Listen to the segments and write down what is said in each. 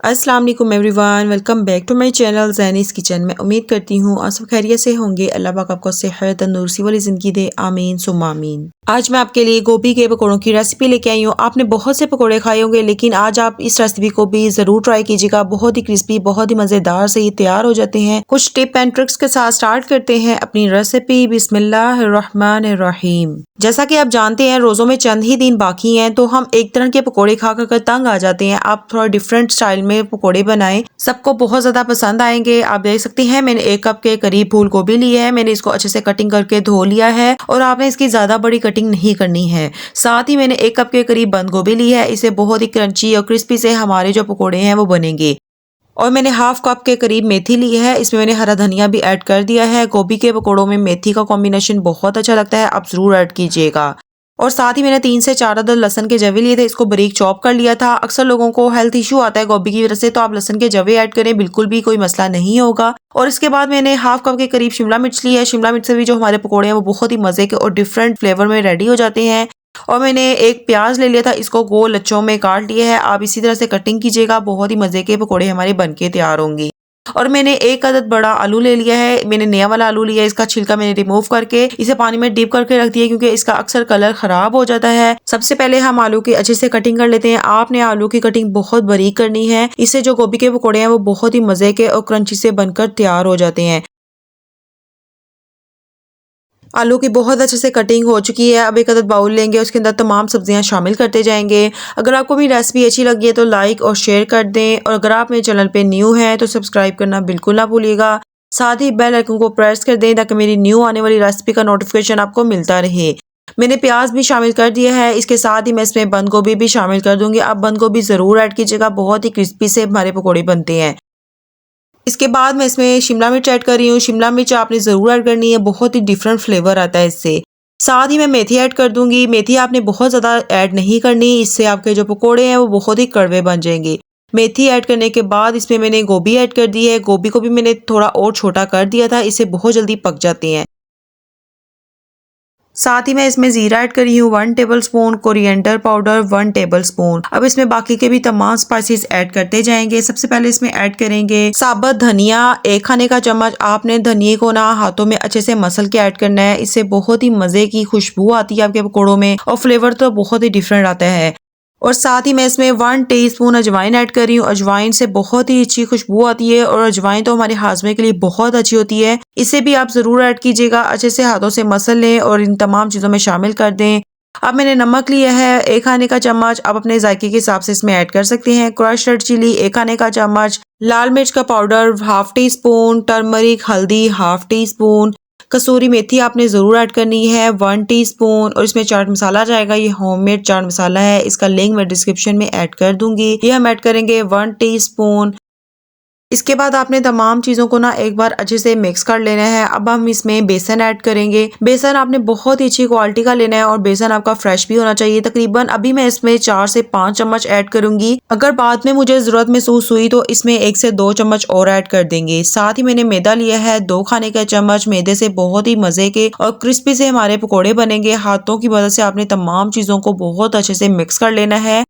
अस्सलाम वालेकुम everyone, welcome back to my channel Zaini's kitchen. मैं उम्मीद करती हूँ आप सब खैरियत से होंगे। अल्लाह पाक आपको सेहत तंदुरुस्ती वाली ज़िंदगी दे, आमीन सुम्मा आमीन। आज मैं आपके लिए गोभी के पकौड़ों की रेसिपी लेके आई हूँ। आपने बहुत से पकौड़े खाए होंगे, लेकिन आज आप इस रेसिपी को भी ज़रूर ट्राई कीजिएगा। बहुत ही क्रिस्पी, बहुत ही मज़ेदार से ये तैयार हो जाते हैं। कुछ टिप एंड ट्रिक्स के साथ स्टार्ट करते हैं अपनी रेसिपी। बिस्मिल्लाहिर्रहमानिर्रहीम। जैसा कि आप जानते हैं, रोज़ों में चंद ही दिन बाकी हैं, तो हम एक तरह के पकौड़े खा कर तंग आ जाते हैं। आप थोड़ा डिफरेंट स्टाइल में पकौड़े बनाएं, सबको बहुत ज्यादा पसंद आएंगे। आप देख सकते हैं मैंने 1 कप के करीब फूल गोभी ली है। मैंने इसको अच्छे से कटिंग करके धो लिया है और आपने इसकी ज्यादा बड़ी कटिंग नहीं करनी है। साथ ही मैंने 1 कप के करीब बंद गोभी ली है। इसे बहुत ही क्रंची और क्रिस्पी से हमारे जो पकौड़े हैं वो बनेंगे। और मैंने 1/2 कप के करीब मेथी ली है। इसमें मैंने हरा धनिया भी ऐड कर दिया है। गोभी के पकौड़ों में मेथी का कॉम्बिनेशन बहुत अच्छा लगता है, आप जरूर ऐड कीजिएगा। और साथ ही मैंने 3 से 4 अदद लहसन के जवे लिए थे, इसको बारीक चॉप कर लिया था। अक्सर लोगों को हेल्थ इशू आता है गोभी की वजह से, तो आप लहसन के जवे ऐड करें, बिल्कुल भी कोई मसला नहीं होगा। और इसके बाद मैंने 1/2 कप के करीब शिमला मिर्च ली है। शिमला मिर्च से भी जो हमारे पकौड़े हैं वो बहुत ही मजे के और डिफरेंट फ्लेवर में रेडी हो जाते हैं। और मैंने 1 प्याज ले लिया था, इसको गोल लच्छों में काट लिया है। आप इसी तरह से कटिंग कीजिएगा, बहुत ही मजे के पकौड़े हमारे बनके तैयार होंगे। और मैंने 1 अदद बड़ा आलू ले लिया है। मैंने नया वाला आलू लिया है, इसका छिलका मैंने रिमूव करके इसे पानी में डिप करके रख दिया, क्योंकि इसका अक्सर कलर खराब हो जाता है। सबसे पहले हम आलू की अच्छे से कटिंग कर लेते हैं। आपने आलू की कटिंग बहुत बारीक करनी है, इससे जो गोभी के पकौड़े हैं वो बहुत ही मजे के और क्रंची से बनकर तैयार हो जाते हैं। आलू की बहुत अच्छे से कटिंग हो चुकी है। अब 1 अदद बाउल लेंगे, उसके अंदर तमाम सब्जियां शामिल करते जाएंगे। अगर आपको मेरी रेसिपी अच्छी लगी है तो लाइक और शेयर कर दें, और अगर आप मेरे चैनल पे न्यू हैं तो सब्सक्राइब करना बिल्कुल ना भूलिएगा। साथ ही बेल आइकन को प्रेस कर दें ताकि मेरी न्यू आने वाली रेसिपी का नोटिफिकेशन आपको मिलता रहे। मैंने प्याज भी शामिल कर दिया है, इसके साथ ही मैं इसमें बंद गोभी भी शामिल कर दूंगी। आप बंद गोभी जरूर ऐड कीजिएगा, बहुत ही क्रिस्पी से हमारे पकौड़े बनते हैं। इसके बाद मैं इसमें शिमला मिर्च ऐड कर रही हूँ। शिमला मिर्च आपने ज़रूर ऐड करनी है, बहुत ही डिफरेंट फ्लेवर आता है इससे। साथ ही मैं मेथी ऐड कर दूंगी। मेथी आपने बहुत ज़्यादा ऐड नहीं करनी, इससे आपके जो पकोड़े हैं वो बहुत ही कड़वे बन जाएंगे। मेथी ऐड करने के बाद इसमें मैंने गोभी ऐड कर दी है। गोभी को भी मैंने थोड़ा और छोटा कर दिया था, इससे बहुत जल्दी पक जाते हैं। साथ ही मैं इसमें जीरा ऐड कर रही हूँ 1 टेबलस्पून, कोरिएंडर पाउडर 1 टेबलस्पून। अब इसमें बाकी के भी तमाम स्पाइसेस ऐड करते जाएंगे। सबसे पहले इसमें ऐड करेंगे साबुत धनिया 1 खाने का चम्मच। आपने धनिये को ना हाथों में अच्छे से मसल के ऐड करना है, इससे बहुत ही मजे की खुशबू आती है आपके पकौड़ों में और फ्लेवर तो बहुत ही डिफरेंट आता है। और साथ ही मैं इसमें 1 टीस्पून अजवाइन ऐड कर रही हूँ। अजवाइन से बहुत ही अच्छी खुशबू आती है और अजवाइन तो हमारे हाजमे के लिए बहुत अच्छी होती है। इसे भी आप ज़रूर ऐड कीजिएगा। अच्छे से हाथों से मसल लें और इन तमाम चीज़ों में शामिल कर दें। अब मैंने नमक लिया है 1 खाने का चम्मच। आप अपने जायके के हिसाब से इसमें ऐड कर सकते हैं। क्रश्ड रेड चिली 1 खाने का चम्मच, लाल मिर्च का पाउडर 1/2 टीस्पून, टर्मरिक हल्दी 1/2 टीस्पून, कसूरी मेथी आपने ज़रूर ऐड करनी है 1 टीस्पून। और इसमें चाट मसाला जाएगा, ये होममेड चाट मसाला है, इसका लिंक मैं डिस्क्रिप्शन में ऐड कर दूंगी। ये हम ऐड करेंगे 1 टीस्पून। इसके बाद आपने तमाम चीज़ों को ना एक बार अच्छे से मिक्स कर लेना है। अब हम इसमें बेसन ऐड करेंगे। बेसन आपने बहुत ही अच्छी क्वालिटी का लेना है और बेसन आपका फ्रेश भी होना चाहिए। तकरीबन अभी मैं इसमें 4 से 5 चम्मच ऐड करूंगी। अगर बाद में मुझे ज़रूरत महसूस हुई तो इसमें 1 से 2 चम्मच और ऐड कर देंगे। साथ ही मैंने मैदा लिया है 2 खाने का चम्मच। मैदे से बहुत ही मज़े के और क्रिस्पी से हमारे पकौड़े बनेंगे। हाथों की मदद से आपने तमाम चीज़ों को बहुत अच्छे से मिक्स कर लेना है।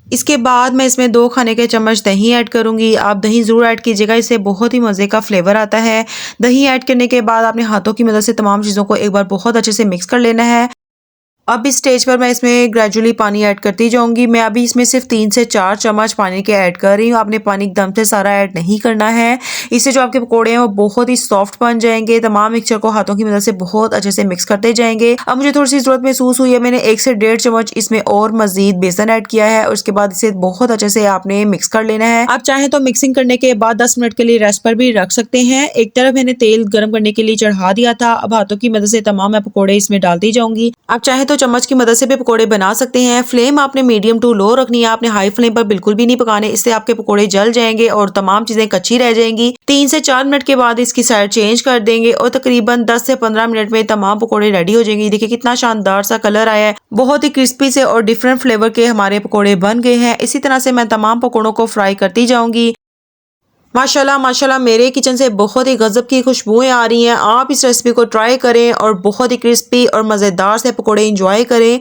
इसके बाद मैं इसमें 2 खाने के चम्मच दही ऐड करूंगी। आप दही जरूर ऐड कीजिएगा, इससे बहुत ही मजे का फ्लेवर आता है। दही ऐड करने के बाद आपने हाथों की मदद से तमाम चीज़ों को एक बार बहुत अच्छे से मिक्स कर लेना है। अब इस स्टेज पर मैं इसमें ग्रेजुअली पानी ऐड करती जाऊंगी। मैं अभी इसमें सिर्फ 3 से 4 चम्मच पानी के ऐड कर रही हूँ। आपने पानी एकदम से सारा ऐड नहीं करना है, इससे जो आपके पकोड़े हैं वो बहुत ही सॉफ्ट बन जाएंगे। तमाम मिक्सचर को हाथों की मदद से बहुत अच्छे से मिक्स करते जाएंगे। अब मुझे थोड़ी सी जरूरत महसूस हुई है, मैंने 1 से 1.5 चम्मच इसमें और मजीद बेसन ऐड किया है और उसके बाद इसे बहुत अच्छे से आपने मिक्स कर लेना है। आप चाहें तो मिक्सिंग करने के बाद 10 मिनट के लिए रेस्ट पर भी रख सकते हैं। एक तरफ मैंने तेल गर्म करने के लिए चढ़ा दिया था। अब हाथों की मदद से तमाम मैं पकौड़े इसमें डालती जाऊंगी। आप चाहे तो चम्मच की मदद से भी पकोड़े बना सकते हैं। फ्लेम आपने मीडियम टू लो रखनी है, आपने हाई फ्लेम पर बिल्कुल भी नहीं पकाने, इससे आपके पकोड़े जल जाएंगे और तमाम चीजें कच्ची रह जाएंगी। 3 से 4 मिनट के बाद इसकी साइड चेंज कर देंगे और तकरीबन 10 से 15 मिनट में तमाम पकोड़े रेडी हो जाएंगे। देखिए कितना शानदार सा कलर आया है, बहुत ही क्रिस्पी से और डिफरेंट फ्लेवर के हमारे पकोड़े बन गए हैं। इसी तरह से मैं तमाम पकोड़ों को फ्राई करती जाऊंगी। माशाल्लाह माशाल्लाह मेरे किचन से बहुत ही गजब की खुशबुएं आ रही हैं। आप इस रेसिपी को ट्राई करें और बहुत ही क्रिस्पी और मज़ेदार से पकोड़े एंजॉय करें।